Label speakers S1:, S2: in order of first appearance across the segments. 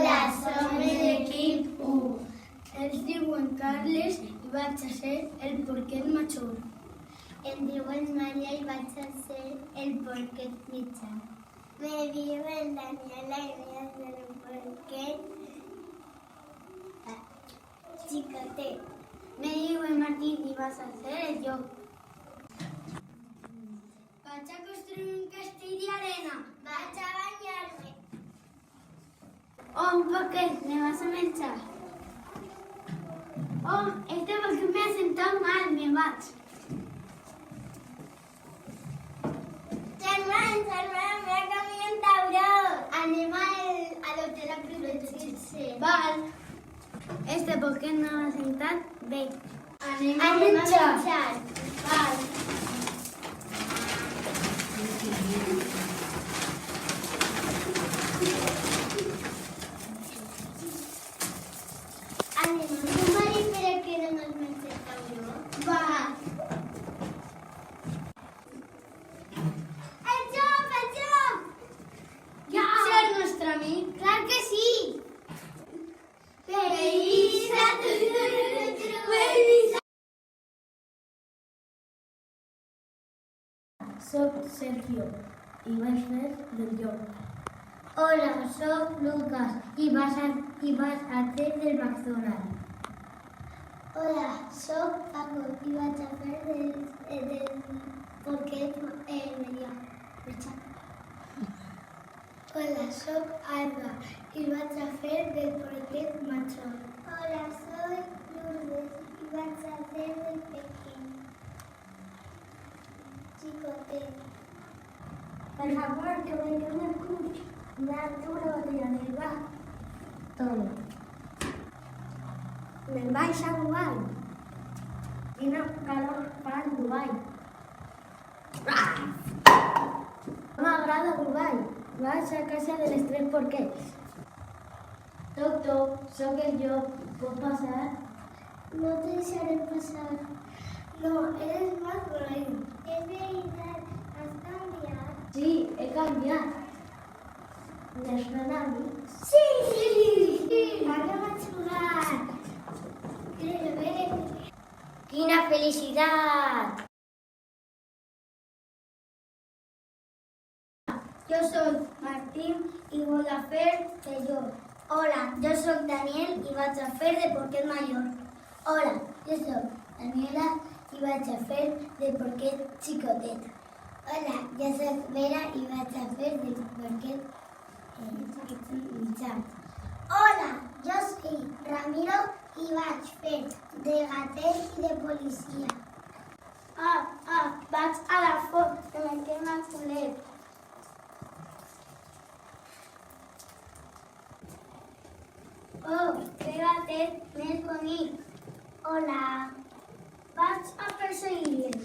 S1: Hola, som l'equip 1. Es diuen Carles i vaig a ser el porquet major.
S2: Em diuen Maria i vaig a ser el porquet mitjà. Me diuen Daniela i vaig a ser el porquet xicotet.
S1: Me diuen Martín i vas a ser el llop. Vaig a construir un castell d'arena.
S2: Vaig a banyar-me.
S1: Oh, un porquet, me vas a menjar. Oh, porque me ha sentado mal, me vaig.
S2: Germán, me ha comido un tauró.
S1: Anem a l'hotel a protegir-se. Val. Porque no ha sentat bé. Anem a menjar. Val.
S2: Anem a sumar-hi per a que no ens mengi el tauró.
S1: Val.
S2: El joc!
S1: Ja. Ser el nostre amic?
S2: Clar que sí! Feliç
S1: Soc Sergio i vaig fer del llop.
S2: Hola, soc Lucas i vas a fer del McDonald's. Hola, soc Paco i vaig a fer del porquet mitjà. Hola, soc Alba i vaig a fer del porquet major. Hola, soc Lourdes i vaig a fer del pequeño xicotet.
S1: Per favor, que voy a una cruz. Una altura de arriba. Toma. Me'n vaig a Dubai. Quina calor fa en Dubai. M'agrada Dubai. Vaig a casa de les tres porquets. Doctor, sóc el llop. Pot passar?
S2: No te deixaré passar.
S1: No, eres más bonito.
S2: És veritat, has canviat.
S1: Sí, he canviat. ¿Nos van a mí?
S2: Sí!
S1: Anem a jugar!
S2: ¡Quina felicitat!
S1: Yo soy Martín y voy a hacer de yo.
S2: Hola, yo soy Daniel y vaig a fer de porquet mayor.
S1: Hola, yo soy Daniela y voy a hacer de porquet xicotet.
S2: Hola, yo soy Vera y vaig a fer de porquet mitjà. Hola, jo soy Ramiro i vaig fer de gatet i de policia.
S1: Vaig a la foc, que me quema el culet. Oh, que gatet més bonic.
S2: Hola,
S1: Vaig a perseguir.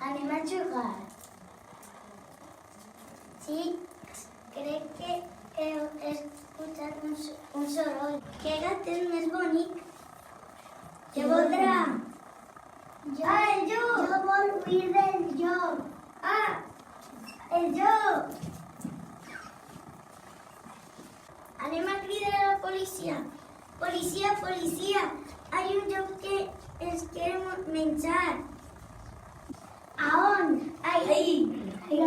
S1: Anem a jugar.
S2: sí, crec que heu escoltat un soroll.
S1: Que gatet més bonic.
S2: Què voldrà?
S1: El llop!
S2: Jo vol huir del llop.
S1: El llop! Anem a cridar a la policia. Policia, policia! Hay un llop que ens quiere menjar.
S2: A on?
S1: Ahí.
S2: Voy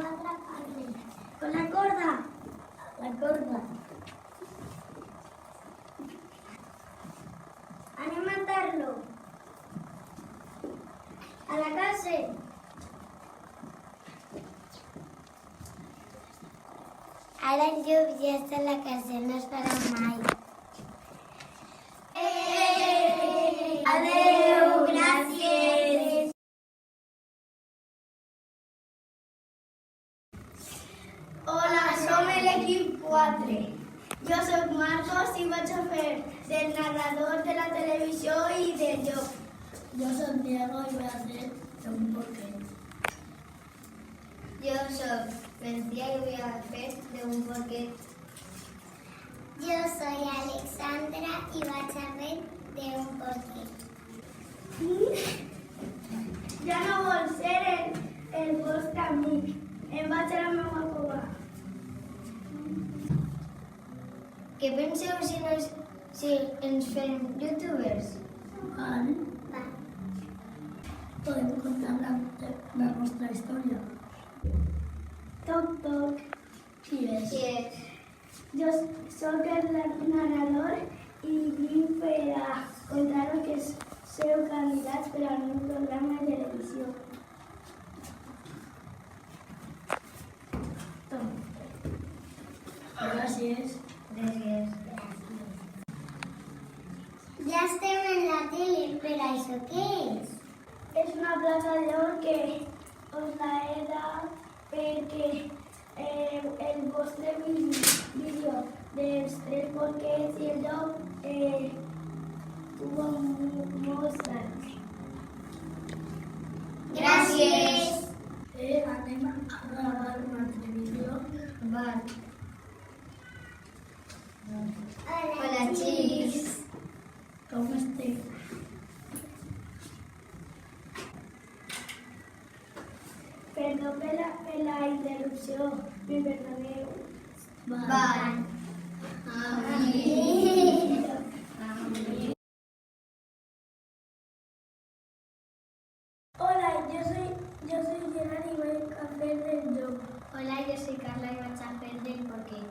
S2: a atraparle.
S1: Con la corda. La corda. Anem a matar-lo. A la casa.
S2: Ara el llop ja està a la casa, no es farà mai.
S1: Adeu, gràcies. Hola, som l'equip 4. Jo soc Marcos i vaig a fer del narrador de la televisió i del llop. Jo soc Diego i vaig a fer un porquet. Jo soc Lucía i voy a fer un porquet.
S2: Yo soy Alexandra y vaig a fer de un porquet.
S1: Ja no vol ser el vostre amic. Em vaig a la meva cova.
S2: Què penseu si ens fem youtubers?
S1: Vale.
S2: Va.
S1: Podem contar la nostra història. Toc, toc. Qui és?
S2: Qui és?
S1: Jo soc el narrador i vinc per a contar-vos que sou candidats per al meu programa de televisió. Gràcies.
S2: Gràcies. Ja estem en la tele, però això què és?
S1: És una placa d'or que us la he dat perquè el vostre vídeo dels 3 porquets i el llop tuvo molts anys.
S2: Gràcies.
S1: Anem a gravar un altre vídeo.
S2: Val. Hola, xics.
S1: Com esteu? Perdó per la interrupció, me perdoneu.
S2: Val.
S1: Hola, yo soy Gerard y voy a hacer del llop.
S2: Hola, yo soy Carla y vaig a fer del porquet.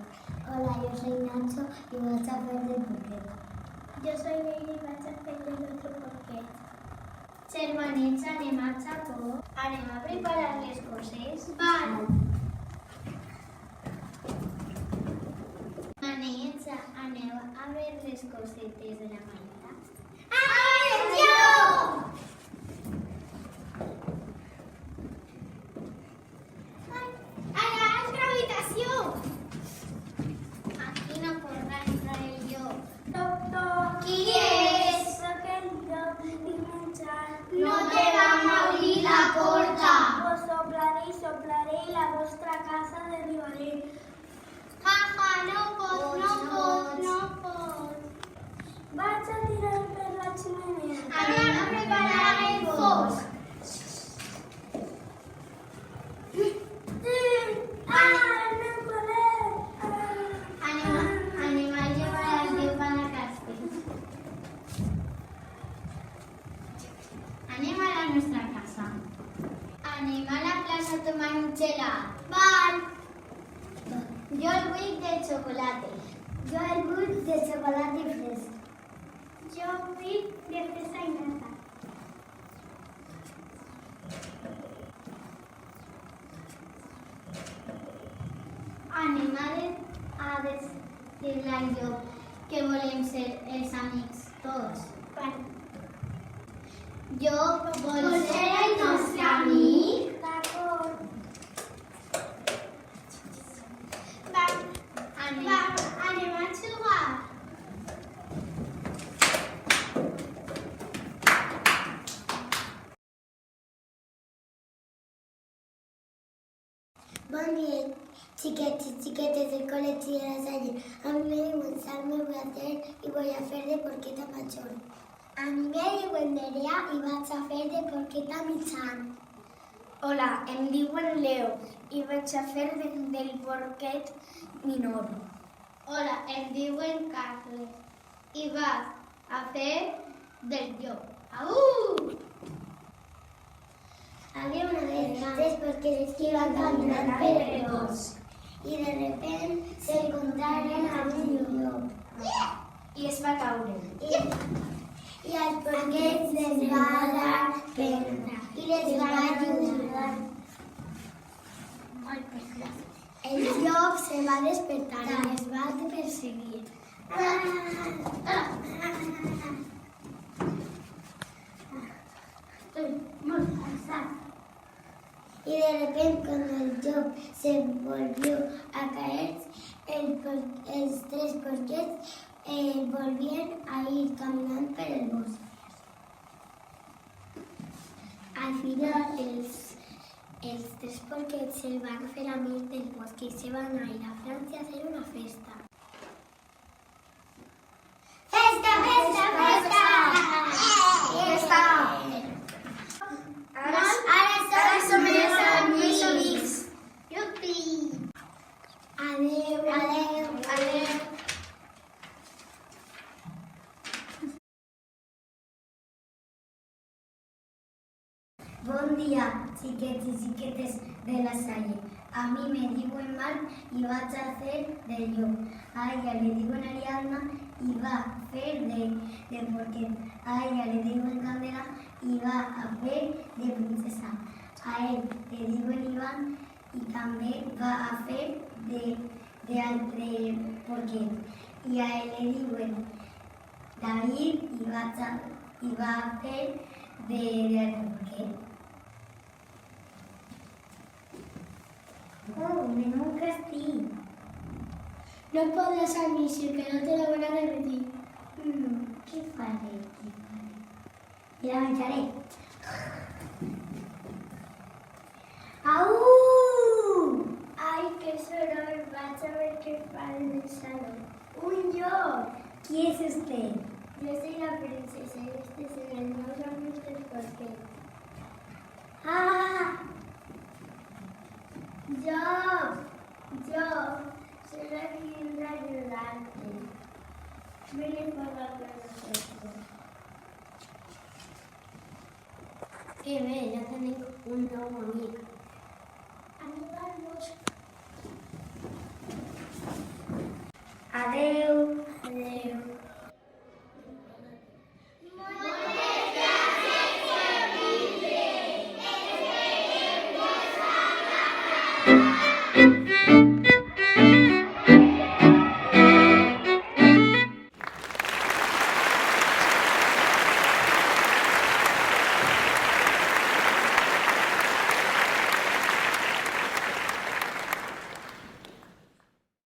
S2: Hola, yo soy Nacho y vaig a fer del porquet.
S1: Yo soy Leire y vaig a hacer del otro porquet.
S2: Germanets, anem a Japó. Anem a preparar les coses.
S1: Val.
S2: Germanets, aneu a veure les cosetes de la manera.
S1: ¡Atención! ¡A la altra habitación!
S2: Aquí no podrà entrar el llop.
S1: Doctor,
S2: Qui és?
S1: Soc el llop i menjar.
S2: No te vam obrir la porta.
S1: Vos soplaré i la vostra casa derribaré.
S2: Jaja, no pots.
S1: Vaig a tirar per la xemeneia.
S2: Anem a preparar el fosc.
S1: No podem!
S2: Anem a llevar el llop a la casa. Anem a la nostra casa. Anem a la plaça a tomar un gelat.
S1: Val.
S2: Jo el vull de xocolata. Jo el vull de xocolata i fresc.
S1: Jo vull de fresa i nata.
S2: Anem a dir-li al llop que volem ser els amics tots.
S1: Val.
S2: Llop, vols ser el nostre amic?
S1: D'acord.
S2: Anem a jugar. Bon dia, xiquets y xiquetes del col·legi de la Salle. A mí me diuen Salme Beatriz y voy a hacer de porqueta mayor. A mí me diuen Nerea y vaig a fer de porqueta mitjan.
S1: Hola, em diuen Leo i vaig a fer del porquet minor.
S2: Hola, em diuen Carles i vaig a fer del llop. Au! Había una vez tres porquetes que iban caminando por el bosque y de repente se encontraron a un llop
S1: I es va caure.
S2: y al porquet les va dar pena y les va ayudar. El llop se va despertar y les va perseguir.
S1: Estoy muy cansada.
S2: Y de repente cuando el llop se volvió a caer, los tres porquets volvieron a ir caminando por el bosque. Al final, els tres porquets se van fer amics del bosque i se van a ir a Francia a hacer una festa. ¡Festa, festa, festa!
S1: Festa!
S2: Ara Bon dia, xiquets i xiquetes de la Salle. A mi me diuen Marc i vaig a fer de llop. A ella le diuen Ariadna i va fer de porquet. A ella le diuen Candela i va a fer de princesa. A ell le diuen Ivan i també va a fer de porquet. I a ell le diuen David i va a fer de porquet. Oh, menú castillo.
S1: No podrás admitir que no te lo van a repetir.
S2: ¿Qué faré? Ya me echaré. ¡Au!
S1: Ay, qué soror, vas a ver qué padre en el salón.
S2: ¡Un yo! ¿Quién es usted?
S1: Yo soy la princesa y este es el hermoso Mr. Porquet.
S2: ¡Ah!
S1: Yo soy la que viene a ayudarte. Ven y juega con nosotros.
S2: Que bé, ja tenim un nou amic.
S1: Animarnos.
S2: Adeu!
S1: Adeu.